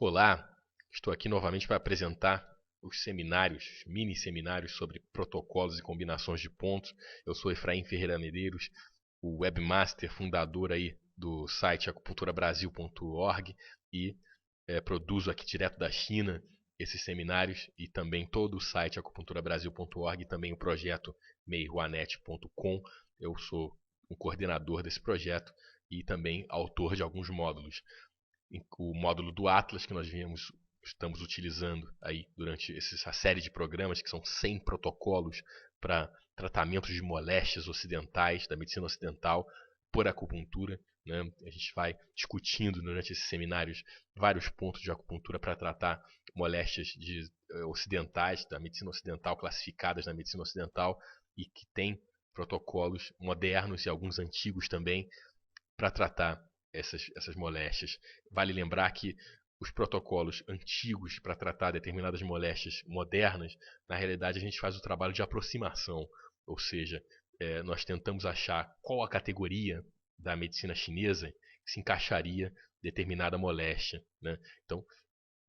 Olá, estou aqui novamente para apresentar os seminários, mini seminários sobre protocolos e combinações de pontos. Eu sou Efraim Ferreira Medeiros, o webmaster, fundador aí do site acupunturabrasil.org e produzo aqui direto da China esses seminários e também todo o site acupunturabrasil.org e também o projeto meihuanet.com. Eu sou o coordenador desse projeto e também autor de alguns módulos. O módulo do Atlas que nós estamos utilizando aí durante essa série de programas, que são 100 protocolos para tratamentos de moléstias ocidentais, da medicina ocidental, por acupuntura. Né? A gente vai discutindo durante esses seminários vários pontos de acupuntura para tratar moléstias ocidentais, da medicina ocidental, classificadas na medicina ocidental, e que tem protocolos modernos e alguns antigos também para tratar essas moléstias. Vale lembrar que os protocolos antigos para tratar determinadas moléstias modernas, na realidade a gente faz o trabalho de aproximação, ou seja, nós tentamos achar qual a categoria da medicina chinesa que se encaixaria determinada moléstia. Né? Então,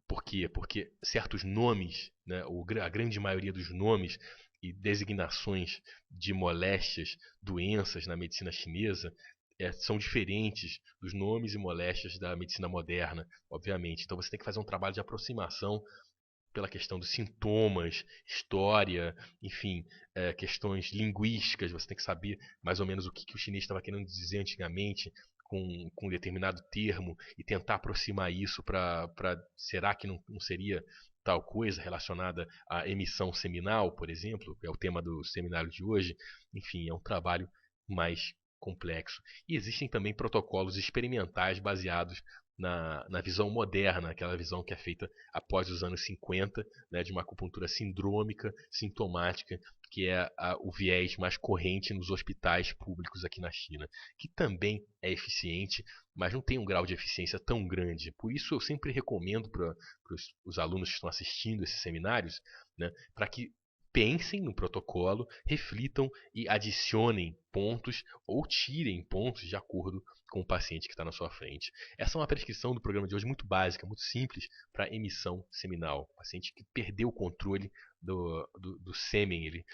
por quê? Porque certos nomes, né, a grande maioria dos nomes e designações de moléstias, doenças na medicina chinesa são diferentes dos nomes e moléstias da medicina moderna, obviamente. Então você tem que fazer um trabalho de aproximação pela questão dos sintomas, história, enfim, questões linguísticas. Você tem que saber mais ou menos o que o chinês estava querendo dizer antigamente com um determinado termo e tentar aproximar isso para será que não seria tal coisa relacionada à emissão seminal, por exemplo, que é o tema do seminário de hoje. Enfim, é um trabalho mais complexo. E existem também protocolos experimentais baseados na visão moderna, aquela visão que é feita após os anos 50, né, de uma acupuntura sindrômica, sintomática, que é o viés mais corrente nos hospitais públicos aqui na China, que também é eficiente, mas não tem um grau de eficiência tão grande. Por isso eu sempre recomendo para os alunos que estão assistindo esses seminários, né, para que pensem no protocolo, reflitam e adicionem pontos ou tirem pontos de acordo com o paciente que está na sua frente. Essa é uma prescrição do programa de hoje muito básica, muito simples para emissão seminal. O paciente que perdeu o controle do sêmen, ele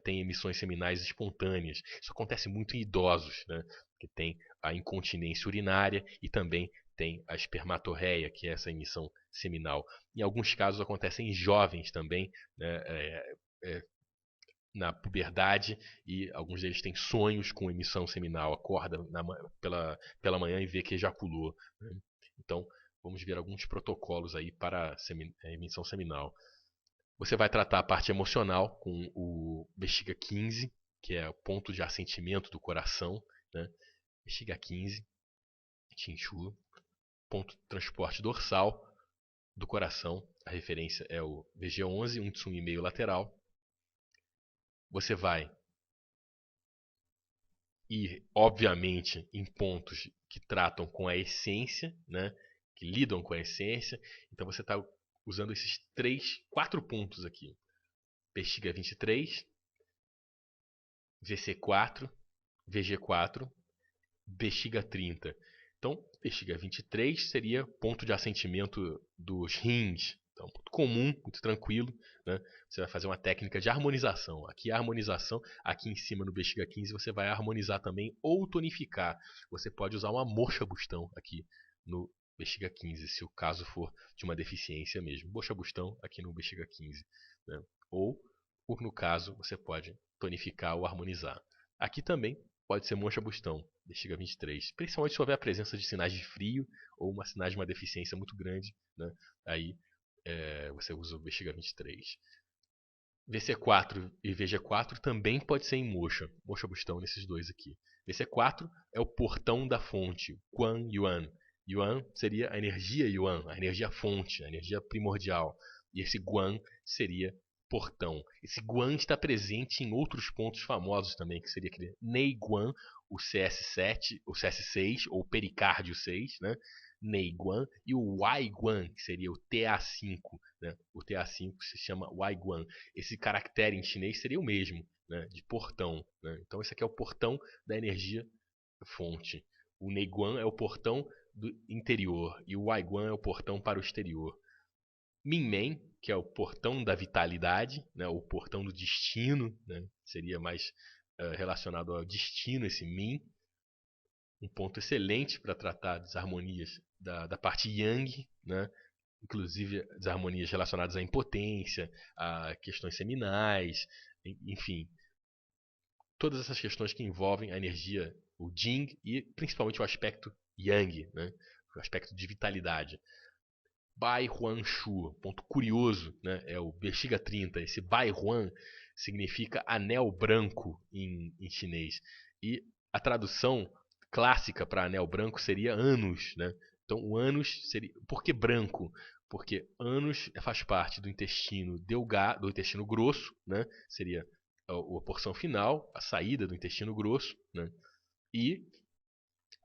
tem emissões seminais espontâneas. Isso acontece muito em idosos, né, que tem a incontinência urinária e também tem a espermatorreia, que é essa emissão seminal. Em alguns casos acontece em jovens também, né, na puberdade, e alguns deles têm sonhos com emissão seminal, acorda pela manhã e vê que ejaculou. Né? Então, vamos ver alguns protocolos aí para emissão seminal. Você vai tratar a parte emocional com o bexiga 15, que é o ponto de assentimento do coração. Né? Bexiga 15, Chinchu. Ponto de transporte dorsal do coração. A referência é o VG11, um tsum e meio lateral. Você vai ir, obviamente, em pontos que tratam com a essência, né? Que lidam com a essência. Então você está usando esses 4 pontos aqui. Bexiga 23, VC4, VG4, bexiga 30. Então, bexiga 23 seria ponto de assentimento dos rins. Então, muito comum, muito tranquilo. Né? Você vai fazer uma técnica de harmonização. Aqui a harmonização, aqui em cima no bexiga 15, você vai harmonizar também ou tonificar. Você pode usar uma moxa-bustão aqui no bexiga 15, se o caso for de uma deficiência mesmo. Moxa-bustão aqui no bexiga 15. Né? Ou, no caso, você pode tonificar ou harmonizar. Aqui também pode ser moxa-bustão, bexiga 23. Principalmente se houver a presença de sinais de frio ou sinais de uma deficiência muito grande. Né? Aí você usa o bexiga 23. VC4 e VG4 também pode ser em moxa. Moxa-bustão nesses dois aqui. VC4 é o portão da fonte, Quan Yuan. Yuan seria a energia Yuan, a energia fonte, a energia primordial. E esse Guan seria portão. Esse Guan está presente em outros pontos famosos também, que seria aquele Nei Guan, o CS7, o CS6, ou pericárdio 6, né? Nei Guan, e o Wai Guan, que seria o TA5. Né? O TA5 se chama Wai Guan. Esse caractere em chinês seria o mesmo, né? De portão. Né? Então esse aqui é o portão da energia fonte. O Neiguan é o portão do interior e o Waiguan é o portão para o exterior. Minmen, que é o portão da vitalidade, né, o portão do destino, né, seria mais relacionado ao destino esse Min. Um ponto excelente para tratar desarmonias da parte Yang, né, inclusive desarmonias relacionadas à impotência, a questões seminais, enfim, todas essas questões que envolvem a energia, o Jing e principalmente o aspecto Yang, né, o aspecto de vitalidade. Bai Huan Shu, ponto curioso, né, é o Bexiga 30. Esse Bai Huan significa anel branco em chinês. E a tradução clássica para anel branco seria ânus, né? Então o ânus seria. Por que branco? Porque ânus faz parte do intestino delgado, do intestino grosso, né? Seria a porção final, a saída do intestino grosso, né? E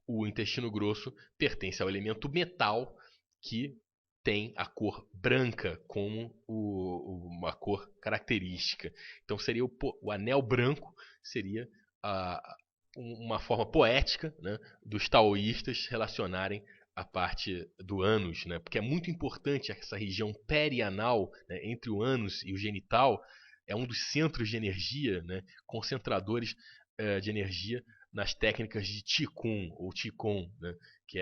o intestino grosso pertence ao elemento metal, que tem a cor branca como uma cor característica. Então seria o anel branco seria uma forma poética, né, dos taoístas relacionarem a parte do ânus, né, porque é muito importante essa região perianal, né, entre o ânus e o genital, é um dos centros de energia, né, concentradores de energia nas técnicas de Qigong ou Qigong, né, que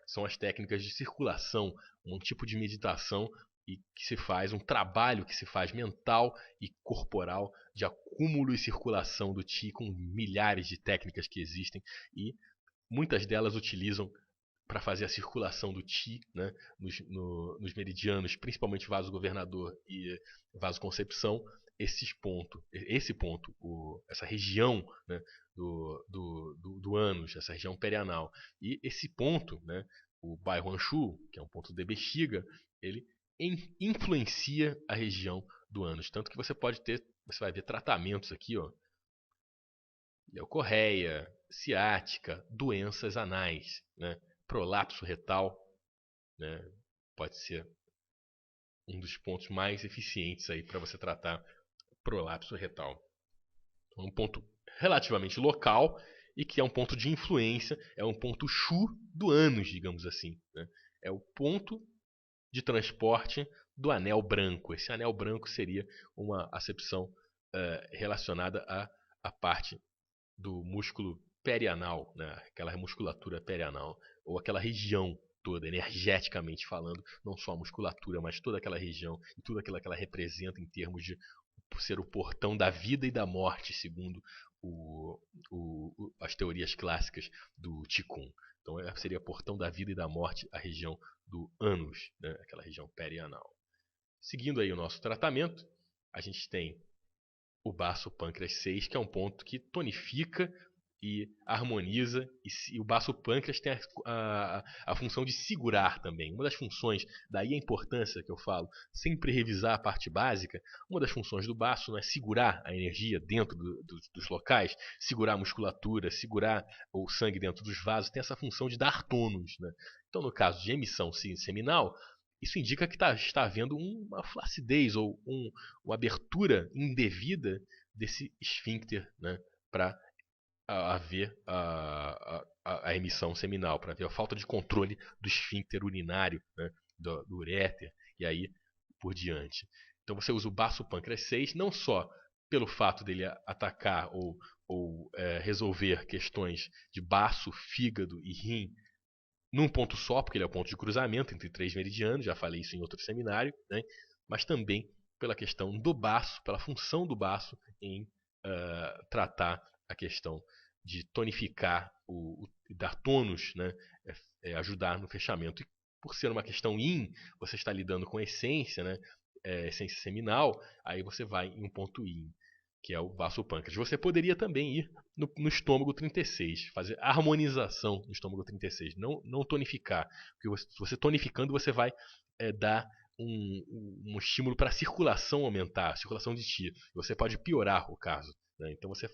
são as técnicas de circulação, um tipo de meditação e que se faz, um trabalho que se faz mental e corporal de acúmulo e circulação do Qi, com milhares de técnicas que existem e muitas delas utilizam para fazer a circulação do Qi, né, nos meridianos, principalmente vaso governador e vaso concepção. Esse ponto, essa região, né, do ânus, essa região perianal. E esse ponto, né, o Bai Huan Shu, que é um ponto de bexiga, ele influencia a região do ânus. Tanto que você vai ver tratamentos aqui, ó, leucorreia, ciática, doenças anais, né, prolapso retal, né, pode ser um dos pontos mais eficientes aí para você tratar prolapso retal. É um ponto relativamente local e que é um ponto de influência, é um ponto Shu do ânus, digamos assim, né? É o ponto de transporte do anel branco. Esse anel branco seria uma acepção relacionada à parte do músculo perianal, né? Aquela musculatura perianal, ou aquela região toda, energeticamente falando, não só a musculatura, mas toda aquela região e tudo aquilo que ela representa em termos de ser o portão da vida e da morte, segundo as teorias clássicas do Qigong. Então seria portão da vida e da morte a região do ânus, né? Aquela região perianal. Seguindo aí o nosso tratamento, a gente tem o baço pâncreas 6, que é um ponto que tonifica e harmoniza, e o baço pâncreas tem a função de segurar também. Uma das funções, daí a importância que eu falo, sempre revisar a parte básica, uma das funções do baço é segurar a energia dentro dos locais, segurar a musculatura, segurar o sangue dentro dos vasos, tem essa função de dar tônus, né? Então, no caso de emissão seminal, isso indica que está havendo uma flacidez ou uma abertura indevida desse esfíncter, né, para haver a emissão seminal, para haver a falta de controle do esfíncter urinário, né, do uréter e aí por diante. Então você usa o baço pâncreas 6 não só pelo fato dele atacar ou resolver questões de baço, fígado e rim num ponto só, porque ele é o ponto de cruzamento entre 3 meridianos, já falei isso em outro seminário, né? Mas também pela questão do baço, pela função do baço em tratar a questão de tonificar, dar tônus, né? Ajudar no fechamento. E por ser uma questão yin, você está lidando com essência, né? Essência seminal, aí você vai em um ponto yin, que é o baço pâncreas. Você poderia também ir no estômago 36, fazer harmonização no estômago 36, não tonificar. Porque você tonificando, você vai dar um estímulo para a circulação aumentar, a circulação de Qi. Você pode piorar o caso, né? Então você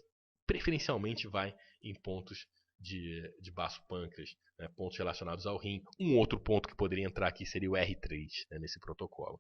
preferencialmente vai em pontos de baço pâncreas, né? Pontos relacionados ao rim. Um outro ponto que poderia entrar aqui seria o R3, né, nesse protocolo.